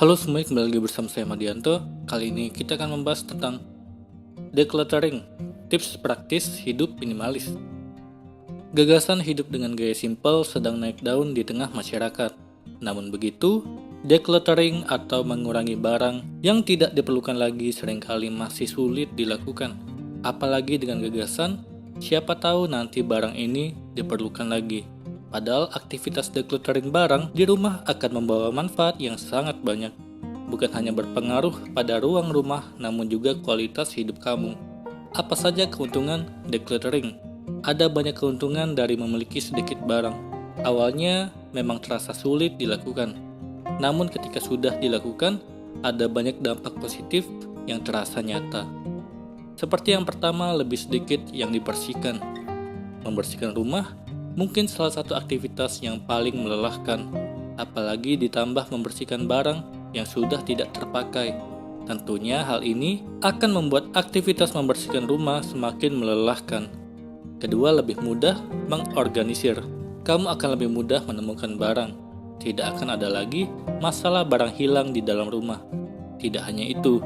Halo semuanya, kembali lagi bersama saya Madianto. Kali ini kita akan membahas tentang decluttering, tips praktis hidup minimalis. Gagasan hidup dengan gaya simpel sedang naik daun di tengah masyarakat. Namun begitu, decluttering atau mengurangi barang yang tidak diperlukan lagi seringkali masih sulit dilakukan. Apalagi dengan gagasan, siapa tahu nanti barang ini diperlukan lagi. Padahal aktivitas decluttering barang di rumah akan membawa manfaat yang sangat banyak. Bukan hanya berpengaruh pada ruang rumah, namun juga kualitas hidup kamu. Apa saja keuntungan decluttering? Ada banyak keuntungan dari memiliki sedikit barang. Awalnya memang terasa sulit dilakukan. Namun ketika sudah dilakukan, ada banyak dampak positif yang terasa nyata. Seperti yang pertama, lebih sedikit yang dibersihkan. Membersihkan rumah mungkin salah satu aktivitas yang paling melelahkan, apalagi ditambah membersihkan barang yang sudah tidak terpakai. Tentunya hal ini akan membuat aktivitas membersihkan rumah semakin melelahkan. Kedua, lebih mudah mengorganisir. Kamu akan lebih mudah menemukan barang. Tidak akan ada lagi masalah barang hilang di dalam rumah. Tidak hanya itu,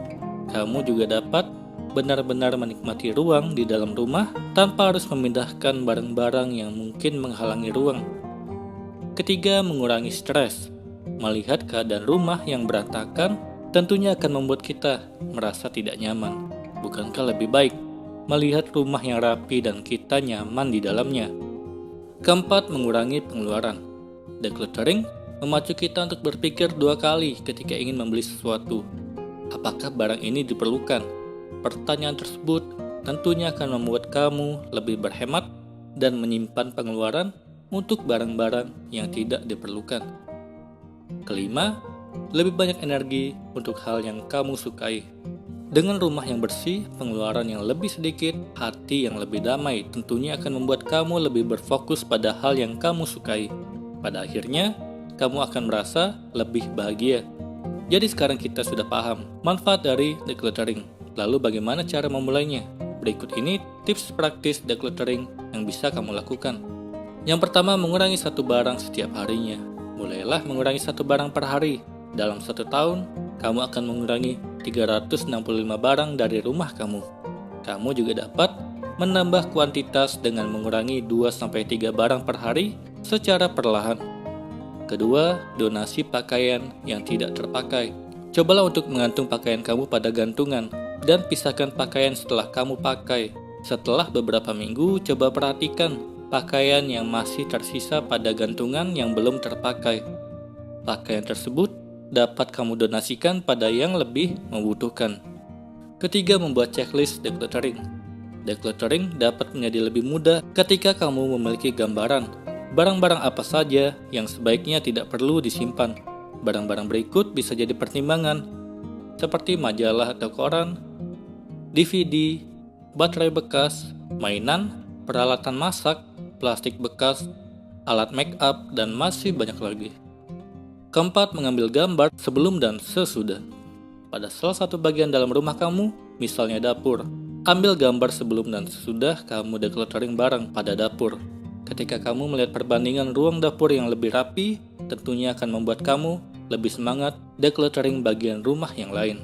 kamu juga dapat benar-benar menikmati ruang di dalam rumah tanpa harus memindahkan barang-barang yang mungkin menghalangi ruang. Ketiga, mengurangi stres. Melihat keadaan rumah yang berantakan tentunya akan membuat kita merasa tidak nyaman. Bukankah lebih baik melihat rumah yang rapi dan kita nyaman di dalamnya? Keempat, mengurangi pengeluaran. Decluttering memacu kita untuk berpikir dua kali ketika ingin membeli sesuatu. Apakah barang ini diperlukan? Pertanyaan tersebut tentunya akan membuat kamu lebih berhemat dan menyimpan pengeluaran untuk barang-barang yang tidak diperlukan. Kelima, lebih banyak energi untuk hal yang kamu sukai. Dengan rumah yang bersih, pengeluaran yang lebih sedikit, hati yang lebih damai tentunya akan membuat kamu lebih berfokus pada hal yang kamu sukai. Pada akhirnya, kamu akan merasa lebih bahagia. Jadi sekarang kita sudah paham manfaat dari decluttering. Lalu bagaimana cara memulainya? Berikut ini tips praktis decluttering yang bisa kamu lakukan. Yang pertama, mengurangi satu barang setiap harinya. Mulailah mengurangi satu barang per hari. Dalam 1 tahun, kamu akan mengurangi 365 barang dari rumah kamu. Kamu juga dapat menambah kuantitas dengan mengurangi 2-3 barang per hari secara perlahan. Kedua, donasi pakaian yang tidak terpakai. Cobalah untuk menggantung pakaian kamu pada gantungan dan pisahkan pakaian setelah kamu pakai. Setelah beberapa minggu, coba perhatikan pakaian yang masih tersisa pada gantungan yang belum terpakai. Pakaian tersebut dapat kamu donasikan pada yang lebih membutuhkan. Ketiga, membuat checklist decluttering. Decluttering dapat menjadi lebih mudah ketika kamu memiliki gambaran barang-barang apa saja yang sebaiknya tidak perlu disimpan. Barang-barang berikut bisa jadi pertimbangan, seperti majalah atau koran, DVD, baterai bekas, mainan, peralatan masak, plastik bekas, alat make up, dan masih banyak lagi. Keempat, mengambil gambar sebelum dan sesudah. Pada salah satu bagian dalam rumah kamu, misalnya dapur, ambil gambar sebelum dan sesudah kamu decluttering barang pada dapur. Ketika kamu melihat perbandingan ruang dapur yang lebih rapi, tentunya akan membuat kamu lebih semangat decluttering bagian rumah yang lain.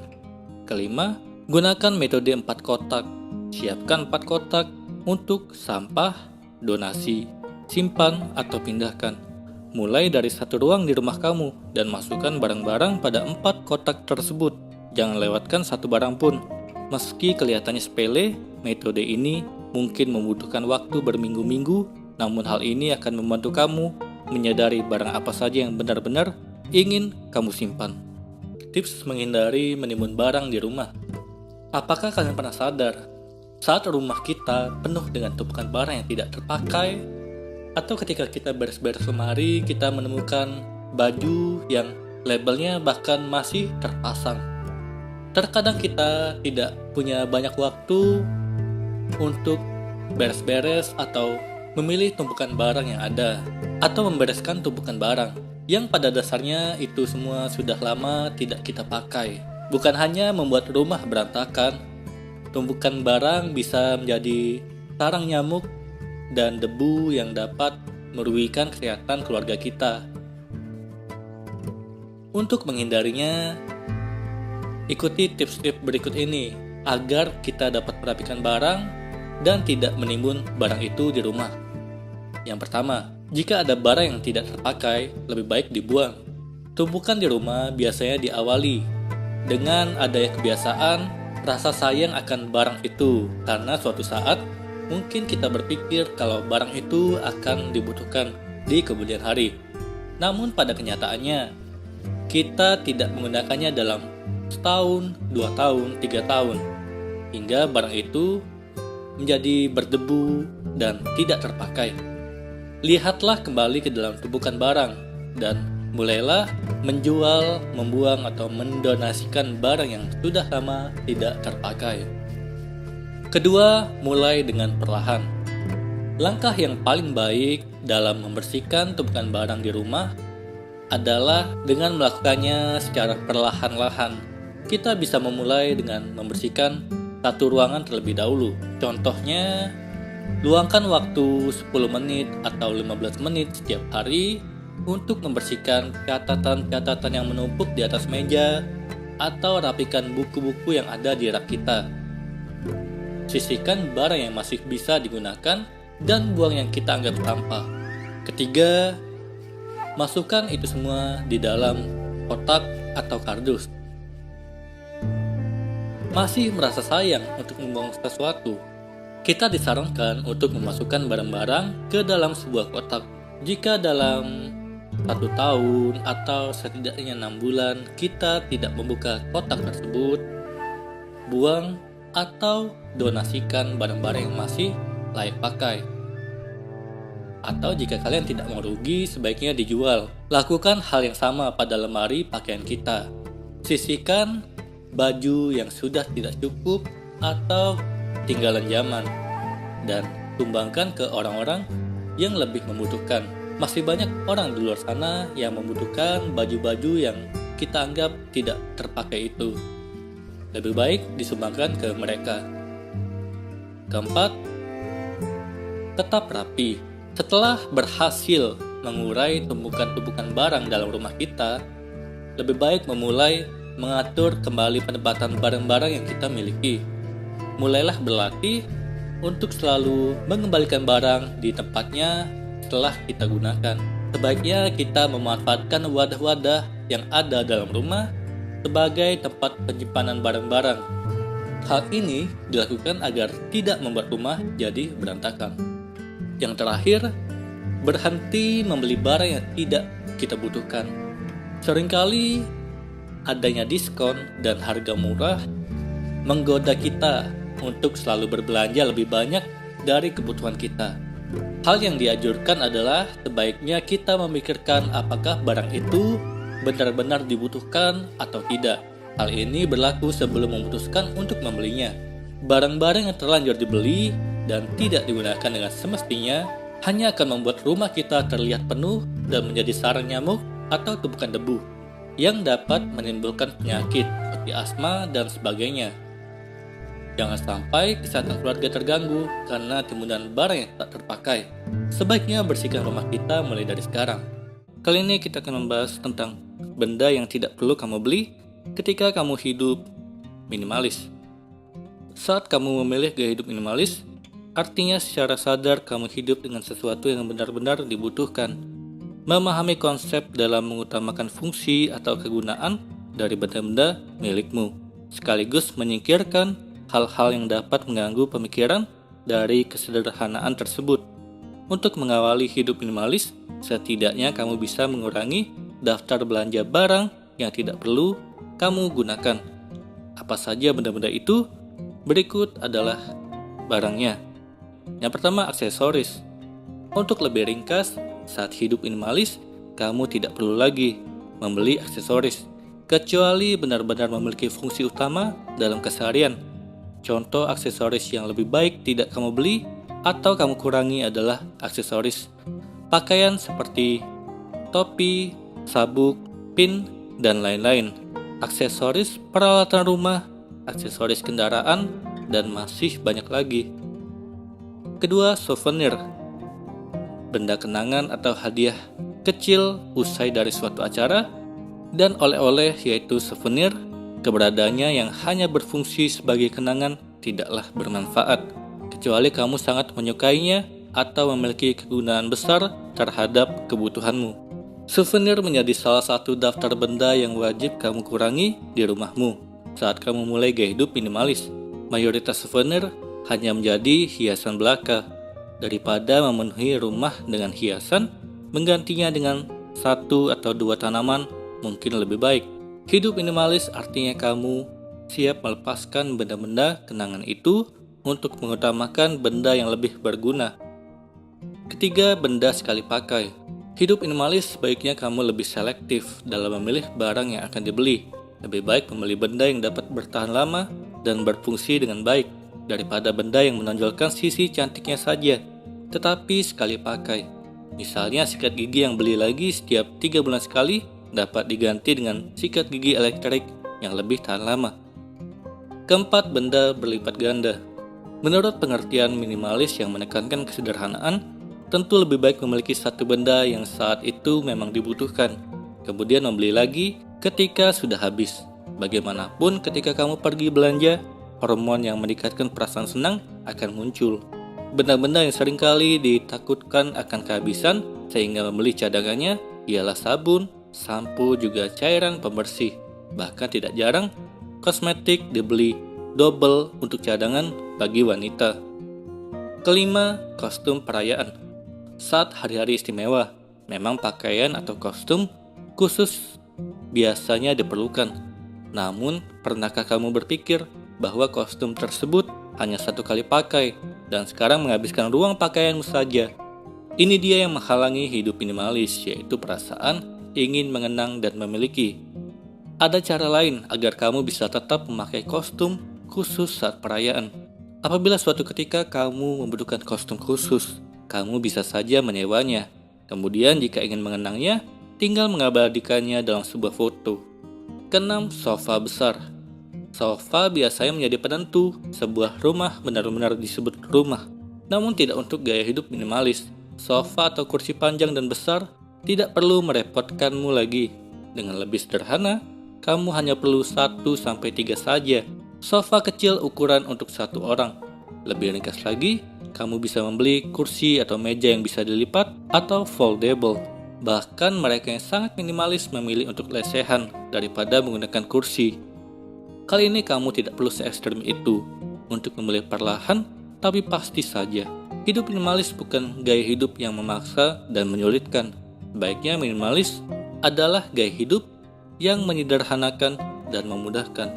Kelima, gunakan metode 4 kotak. Siapkan 4 kotak untuk sampah, donasi, simpan, atau pindahkan. Mulai dari satu ruang di rumah kamu dan masukkan barang-barang pada 4 kotak tersebut. Jangan lewatkan satu barang pun. Meski kelihatannya sepele, metode ini mungkin membutuhkan waktu berminggu-minggu, namun hal ini akan membantu kamu menyadari barang apa saja yang benar-benar ingin kamu simpan. Tips menghindari menimbun barang di rumah. Apakah kalian pernah sadar saat rumah kita penuh dengan tumpukan barang yang tidak terpakai, atau ketika kita beres-beres lemari kita menemukan baju yang labelnya bahkan masih terpasang? Terkadang kita tidak punya banyak waktu untuk beres-beres atau memilih tumpukan barang yang ada, atau membereskan tumpukan barang yang pada dasarnya itu semua sudah lama tidak kita pakai. Bukan hanya membuat rumah berantakan, tumpukan barang bisa menjadi sarang nyamuk dan debu yang dapat merugikan kesehatan keluarga kita. Untuk menghindarinya, ikuti tips-tips berikut ini agar kita dapat merapikan barang dan tidak menimbun barang itu di rumah. Yang pertama, jika ada barang yang tidak terpakai, lebih baik dibuang. Tumpukan di rumah biasanya diawali dengan adanya kebiasaan rasa sayang akan barang itu, karena suatu saat mungkin kita berpikir kalau barang itu akan dibutuhkan di kemudian hari. Namun pada kenyataannya, kita tidak menggunakannya dalam setahun, 2 tahun, 3 tahun, hingga barang itu menjadi berdebu dan tidak terpakai. Lihatlah kembali ke dalam tumpukan barang dan mulailah menjual, membuang, atau mendonasikan barang yang sudah lama tidak terpakai. Kedua, mulai dengan perlahan. Langkah yang paling baik dalam membersihkan tumpukan barang di rumah adalah dengan melakukannya secara perlahan-lahan. Kita bisa memulai dengan membersihkan satu ruangan terlebih dahulu. Contohnya, luangkan waktu 10 menit atau 15 menit setiap hari untuk membersihkan catatan-catatan yang menumpuk di atas meja atau rapikan buku-buku yang ada di rak kita. Sisihkan barang yang masih bisa digunakan dan buang yang kita anggap sampah. Ketiga, masukkan itu semua di dalam kotak atau kardus. Masih merasa sayang untuk membuang sesuatu? Kita disarankan untuk memasukkan barang-barang ke dalam sebuah kotak. Jika dalam 1 tahun atau setidaknya 6 bulan kita tidak membuka kotak tersebut, buang atau donasikan barang-barang yang masih layak pakai. Atau jika kalian tidak mau rugi, sebaiknya dijual. Lakukan hal yang sama pada lemari pakaian kita. Sisihkan baju yang sudah tidak cukup atau tinggalan zaman dan sumbangkan ke orang-orang yang lebih membutuhkan. Masih banyak orang di luar sana yang membutuhkan baju-baju yang kita anggap tidak terpakai itu. Lebih baik disumbangkan ke mereka. Keempat, tetap rapi. Setelah berhasil mengurai tumpukan-tumpukan barang dalam rumah kita, lebih baik memulai mengatur kembali penempatan barang-barang yang kita miliki. Mulailah berlatih untuk selalu mengembalikan barang di tempatnya setelah kita gunakan. Sebaiknya kita memanfaatkan wadah-wadah yang ada dalam rumah sebagai tempat penyimpanan barang-barang. Hal ini dilakukan agar tidak membuat rumah jadi berantakan. Yang terakhir, berhenti membeli barang yang tidak kita butuhkan. Seringkali adanya diskon dan harga murah menggoda kita untuk selalu berbelanja lebih banyak dari kebutuhan kita. Hal yang dianjurkan adalah sebaiknya kita memikirkan apakah barang itu benar-benar dibutuhkan atau tidak. Hal ini berlaku sebelum memutuskan untuk membelinya. Barang-barang yang terlanjur dibeli dan tidak digunakan dengan semestinya hanya akan membuat rumah kita terlihat penuh dan menjadi sarang nyamuk atau tumpukan debu yang dapat menimbulkan penyakit seperti asma dan sebagainya. Jangan sampai kesehatan keluarga terganggu karena timbunan barang yang tak terpakai. Sebaiknya bersihkan rumah kita mulai dari sekarang. Kali ini kita akan membahas tentang benda yang tidak perlu kamu beli ketika kamu hidup minimalis. Saat kamu memilih gaya hidup minimalis, artinya secara sadar kamu hidup dengan sesuatu yang benar-benar dibutuhkan. Memahami konsep dalam mengutamakan fungsi atau kegunaan dari benda-benda milikmu, sekaligus menyingkirkan hal-hal yang dapat mengganggu pemikiran dari kesederhanaan tersebut. Untuk mengawali hidup minimalis, setidaknya kamu bisa mengurangi daftar belanja barang yang tidak perlu kamu gunakan. Apa saja benda-benda itu? Berikut adalah barangnya. Yang pertama, aksesoris. Untuk lebih ringkas, saat hidup minimalis, kamu tidak perlu lagi membeli aksesoris, kecuali benar-benar memiliki fungsi utama dalam keseharian. Contoh aksesoris yang lebih baik tidak kamu beli atau kamu kurangi adalah aksesoris pakaian seperti topi, sabuk, pin, dan lain-lain. Aksesoris peralatan rumah, aksesoris kendaraan, dan masih banyak lagi. Kedua, souvenir. Benda kenangan atau hadiah kecil usai dari suatu acara Dan oleh-oleh yaitu souvenir, keberadaannya yang hanya berfungsi sebagai kenangan tidaklah bermanfaat, kecuali kamu sangat menyukainya atau memiliki kegunaan besar terhadap kebutuhanmu. Souvenir menjadi salah satu daftar benda yang wajib kamu kurangi di rumahmu saat kamu mulai gaya hidup minimalis. Mayoritas souvenir hanya menjadi hiasan belaka. Daripada memenuhi rumah dengan hiasan, menggantinya dengan 1 atau 2 tanaman mungkin lebih baik. Hidup minimalis artinya kamu siap melepaskan benda-benda kenangan itu untuk mengutamakan benda yang lebih berguna. Ketiga, benda sekali pakai. Hidup minimalis sebaiknya kamu lebih selektif dalam memilih barang yang akan dibeli. Lebih baik membeli benda yang dapat bertahan lama dan berfungsi dengan baik daripada benda yang menonjolkan sisi cantiknya saja, tetapi sekali pakai. Misalnya sikat gigi yang beli lagi setiap 3 bulan sekali dapat diganti dengan sikat gigi elektrik yang lebih tahan lama. Keempat, benda berlipat ganda. Menurut pengertian minimalis yang menekankan kesederhanaan, tentu lebih baik memiliki satu benda yang saat itu memang dibutuhkan, kemudian membeli lagi ketika sudah habis. Bagaimanapun ketika kamu pergi belanja, hormon yang meningkatkan perasaan senang akan muncul. Benda-benda yang seringkali ditakutkan akan kehabisan sehingga membeli cadangannya ialah sabun, sampo, juga cairan pembersih. Bahkan tidak jarang, kosmetik dibeli double untuk cadangan bagi wanita. Kelima, kostum perayaan. Saat hari-hari istimewa, memang pakaian atau kostum khusus biasanya diperlukan. Namun, pernahkah kamu berpikir bahwa kostum tersebut hanya 1 kali pakai dan sekarang menghabiskan ruang pakaianmu saja? Ini dia yang menghalangi hidup minimalis, yaitu perasaan ingin mengenang dan memiliki. Ada cara lain agar kamu bisa tetap memakai kostum khusus saat perayaan. Apabila suatu ketika kamu membutuhkan kostum khusus, kamu bisa saja menyewanya. Kemudian jika ingin mengenangnya, tinggal mengabadikannya dalam sebuah foto. Keenam, sofa besar. Sofa biasanya menjadi penentu sebuah rumah benar-benar disebut rumah. Namun tidak untuk gaya hidup minimalis. Sofa atau kursi panjang dan besar tidak perlu merepotkanmu lagi. Dengan lebih sederhana, kamu hanya perlu 1-3 saja. Sofa kecil ukuran untuk 1 orang. Lebih ringkas lagi, kamu bisa membeli kursi atau meja yang bisa dilipat atau foldable. Bahkan mereka yang sangat minimalis memilih untuk lesehan daripada menggunakan kursi. Kali ini kamu tidak perlu se-ekstrem itu untuk membeli perlahan, tapi pasti saja. Hidup minimalis bukan gaya hidup yang memaksa dan menyulitkan. Baiknya minimalis adalah gaya hidup yang menyederhanakan dan memudahkan.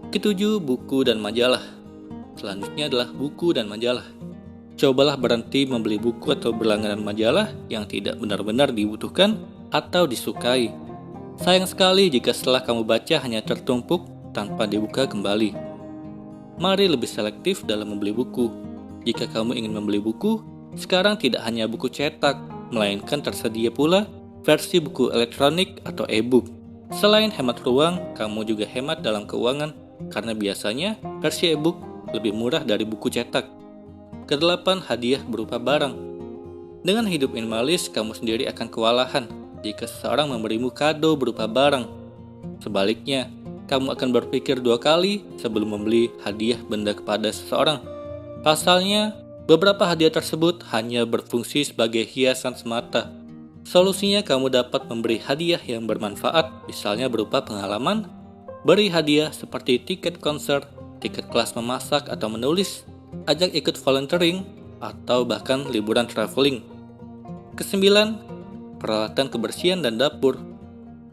Ketujuh, buku dan majalah. Selanjutnya adalah buku dan majalah. Cobalah berhenti membeli buku atau berlangganan majalah yang tidak benar-benar dibutuhkan atau disukai. Sayang sekali jika setelah kamu baca hanya tertumpuk tanpa dibuka kembali. Mari lebih selektif dalam membeli buku. Jika kamu ingin membeli buku, sekarang tidak hanya buku cetak, melainkan tersedia pula versi buku elektronik atau e-book. Selain hemat ruang, kamu juga hemat dalam keuangan karena biasanya versi e-book lebih murah dari buku cetak. Kedelapan, hadiah berupa barang. Dengan hidup minimalis, kamu sendiri akan kewalahan jika seseorang memberimu kado berupa barang. Sebaliknya, kamu akan berpikir 2 kali sebelum membeli hadiah benda kepada seseorang. Pasalnya, beberapa hadiah tersebut hanya berfungsi sebagai hiasan semata. Solusinya kamu dapat memberi hadiah yang bermanfaat, misalnya berupa pengalaman. Beri hadiah seperti tiket konser, tiket kelas memasak atau menulis, ajak ikut volunteering, atau bahkan liburan traveling. Kesembilan, peralatan kebersihan dan dapur.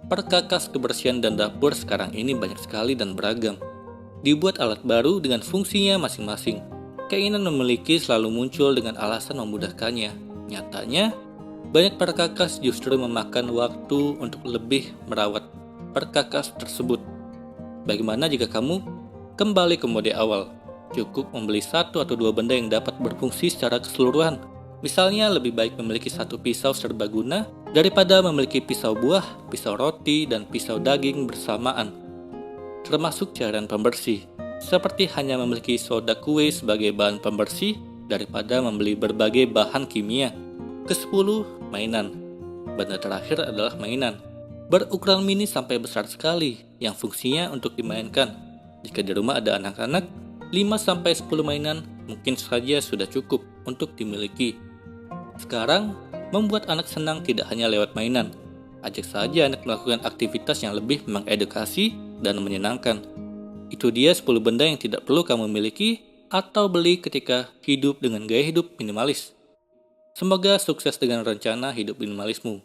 Perkakas kebersihan dan dapur sekarang ini banyak sekali dan beragam. Dibuat alat baru dengan fungsinya masing-masing. Keinginan memiliki selalu muncul dengan alasan memudahkannya. Nyatanya, banyak perkakas justru memakan waktu untuk lebih merawat perkakas tersebut. Bagaimana jika kamu kembali ke mode awal? Cukup membeli 1 atau 2 benda yang dapat berfungsi secara keseluruhan. Misalnya lebih baik memiliki 1 pisau serbaguna daripada memiliki pisau buah, pisau roti, dan pisau daging bersamaan. Termasuk cairan pembersih, seperti hanya memiliki soda kue sebagai bahan pembersih daripada membeli berbagai bahan kimia. Ke-10, mainan. Benda terakhir adalah mainan. berukuran mini sampai besar sekali yang fungsinya untuk dimainkan. Jika di rumah ada anak-anak, 5-10 mainan mungkin saja sudah cukup untuk dimiliki. Sekarang, membuat anak senang tidak hanya lewat mainan. Ajak saja anak melakukan aktivitas yang lebih mengedukasi dan menyenangkan. Itu dia 10 benda yang tidak perlu kamu miliki atau beli ketika hidup dengan gaya hidup minimalis. Semoga sukses dengan rencana hidup minimalismu.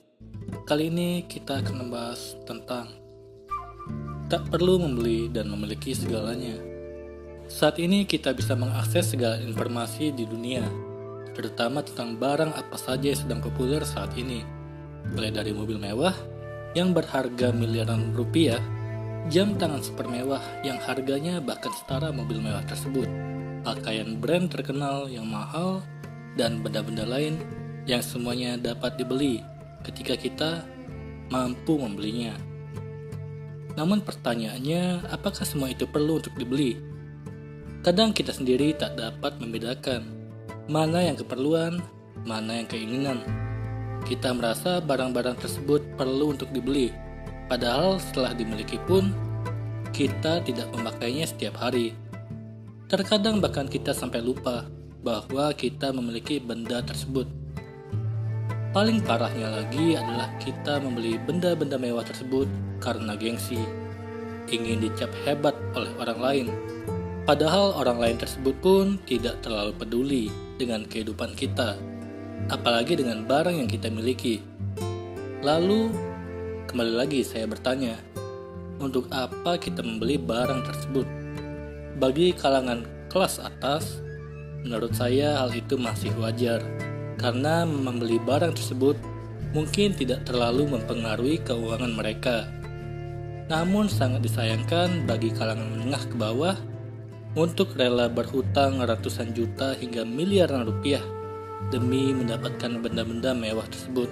Kali ini kita akan membahas tentang tak perlu membeli dan memiliki segalanya. Saat ini kita bisa mengakses segala informasi di dunia, terutama tentang barang apa saja yang sedang populer saat ini. Mulai dari mobil mewah yang berharga miliaran rupiah, jam tangan super mewah yang harganya bahkan setara mobil mewah tersebut, pakaian brand terkenal yang mahal, dan benda-benda lain yang semuanya dapat dibeli ketika kita mampu membelinya. Namun pertanyaannya, apakah semua itu perlu untuk dibeli? Kadang kita sendiri tak dapat membedakan mana yang keperluan, mana yang keinginan. Kita merasa barang-barang tersebut perlu untuk dibeli, padahal setelah dimiliki pun, kita tidak memakainya setiap hari. Terkadang bahkan kita sampai lupa bahwa kita memiliki benda tersebut. Paling parahnya lagi adalah kita membeli benda-benda mewah tersebut karena gengsi, ingin dicap hebat oleh orang lain. Padahal orang lain tersebut pun tidak terlalu peduli dengan kehidupan kita, apalagi dengan barang yang kita miliki. Lalu, kembali lagi saya bertanya, untuk apa kita membeli barang tersebut? Bagi kalangan kelas atas, menurut saya hal itu masih wajar, karena membeli barang tersebut mungkin tidak terlalu mempengaruhi keuangan mereka. Namun sangat disayangkan bagi kalangan menengah ke bawah untuk rela berhutang ratusan juta hingga miliaran rupiah demi mendapatkan benda-benda mewah tersebut,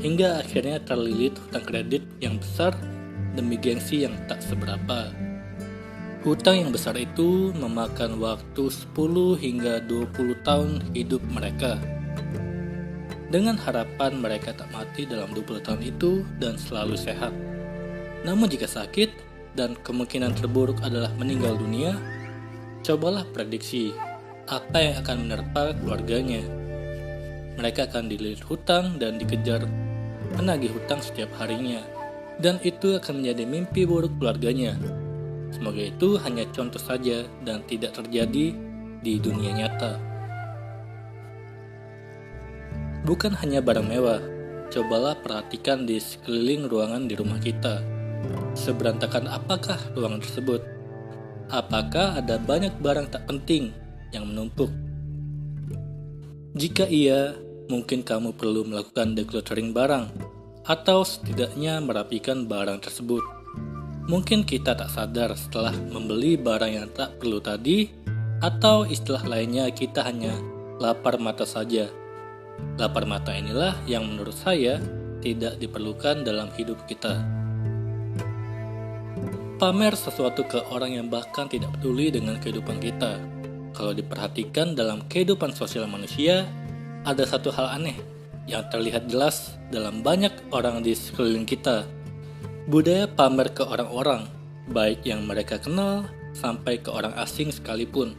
hingga akhirnya terlilit hutang kredit yang besar demi gengsi yang tak seberapa. Hutang yang besar itu memakan waktu 10 hingga 20 tahun hidup mereka, dengan harapan mereka tak mati dalam 20 tahun itu dan selalu sehat. Namun jika sakit dan kemungkinan terburuk adalah meninggal dunia, cobalah prediksi apa yang akan menerpa keluarganya. Mereka akan dililit hutang dan dikejar penagih hutang setiap harinya, dan itu akan menjadi mimpi buruk keluarganya. Semoga itu hanya contoh saja dan tidak terjadi di dunia nyata. Bukan hanya barang mewah, cobalah perhatikan di sekeliling ruangan di rumah kita. Seberantakan apakah ruangan tersebut? Apakah ada banyak barang tak penting yang menumpuk? Jika iya, mungkin kamu perlu melakukan decluttering barang, atau setidaknya merapikan barang tersebut. Mungkin kita tak sadar setelah membeli barang yang tak perlu tadi, atau istilah lainnya kita hanya lapar mata saja. Lapar mata inilah yang menurut saya tidak diperlukan dalam hidup kita. Pamer sesuatu ke orang yang bahkan tidak peduli dengan kehidupan kita. Kalau diperhatikan dalam kehidupan sosial manusia, ada satu hal aneh yang terlihat jelas dalam banyak orang di sekeliling kita. Budaya pamer ke orang-orang, baik yang mereka kenal sampai ke orang asing sekalipun.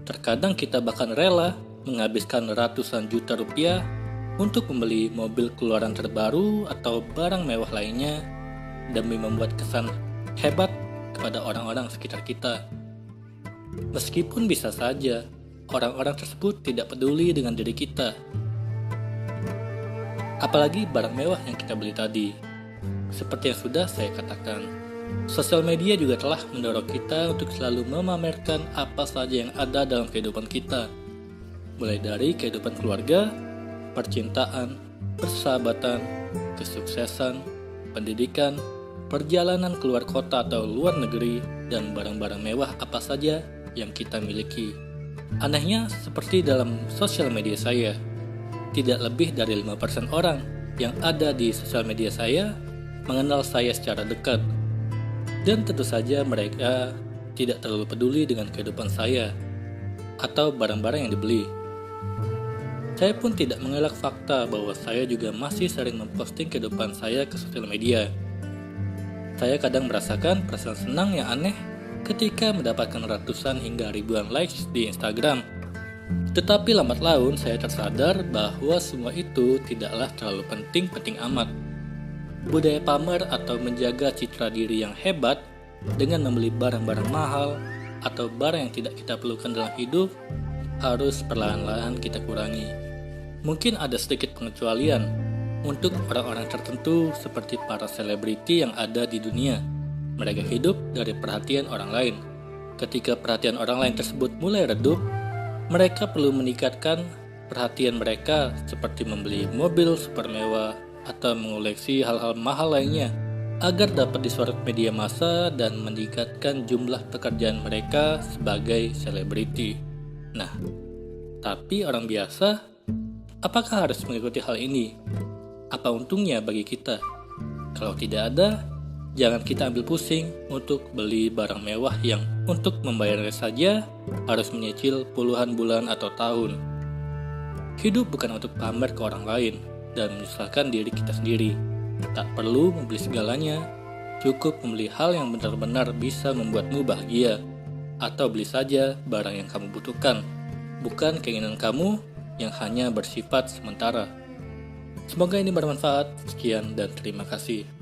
Terkadang kita bahkan rela menghabiskan ratusan juta rupiah untuk membeli mobil keluaran terbaru atau barang mewah lainnya demi membuat kesan hebat kepada orang-orang sekitar kita. Meskipun bisa saja orang-orang tersebut tidak peduli dengan diri kita. Apalagi barang mewah yang kita beli tadi. Seperti yang sudah saya katakan, sosial media juga telah mendorong kita untuk selalu memamerkan apa saja yang ada dalam kehidupan kita. Mulai dari kehidupan keluarga, percintaan, persahabatan, kesuksesan, pendidikan, perjalanan keluar kota atau luar negeri, dan barang-barang mewah apa saja yang kita miliki. Anehnya, seperti dalam sosial media saya, tidak lebih dari 5% orang yang ada di sosial media saya mengenal saya secara dekat. Dan tentu saja mereka tidak terlalu peduli dengan kehidupan saya atau barang-barang yang dibeli. Saya pun tidak mengelak fakta bahwa saya juga masih sering memposting kehidupan saya ke sosial media. Saya kadang merasakan perasaan senang yang aneh ketika mendapatkan ratusan hingga ribuan likes di Instagram. Tetapi lambat laun saya tersadar bahwa semua itu tidaklah terlalu penting-penting amat. Budaya pamer atau menjaga citra diri yang hebat dengan membeli barang-barang mahal atau barang yang tidak kita perlukan dalam hidup harus perlahan-lahan kita kurangi. Mungkin ada sedikit pengecualian untuk orang-orang tertentu seperti para selebriti yang ada di dunia. Mereka hidup dari perhatian orang lain. Ketika perhatian orang lain tersebut mulai redup, mereka perlu meningkatkan perhatian mereka seperti membeli mobil super mewah atau mengoleksi hal-hal mahal lainnya agar dapat disorot media massa dan meningkatkan jumlah pekerjaan mereka sebagai selebriti. Nah, tapi orang biasa, apakah harus mengikuti hal ini? Apa untungnya bagi kita? Kalau tidak ada, jangan kita ambil pusing untuk beli barang mewah yang untuk membayarnya saja harus menyicil puluhan bulan atau tahun. Hidup bukan untuk pamer ke orang lain dan menyusahkan diri kita sendiri. Tak perlu membeli segalanya, cukup membeli hal yang benar-benar bisa membuatmu bahagia. Atau beli saja barang yang kamu butuhkan, bukan keinginan kamu yang hanya bersifat sementara. Semoga ini bermanfaat. Sekian dan terima kasih.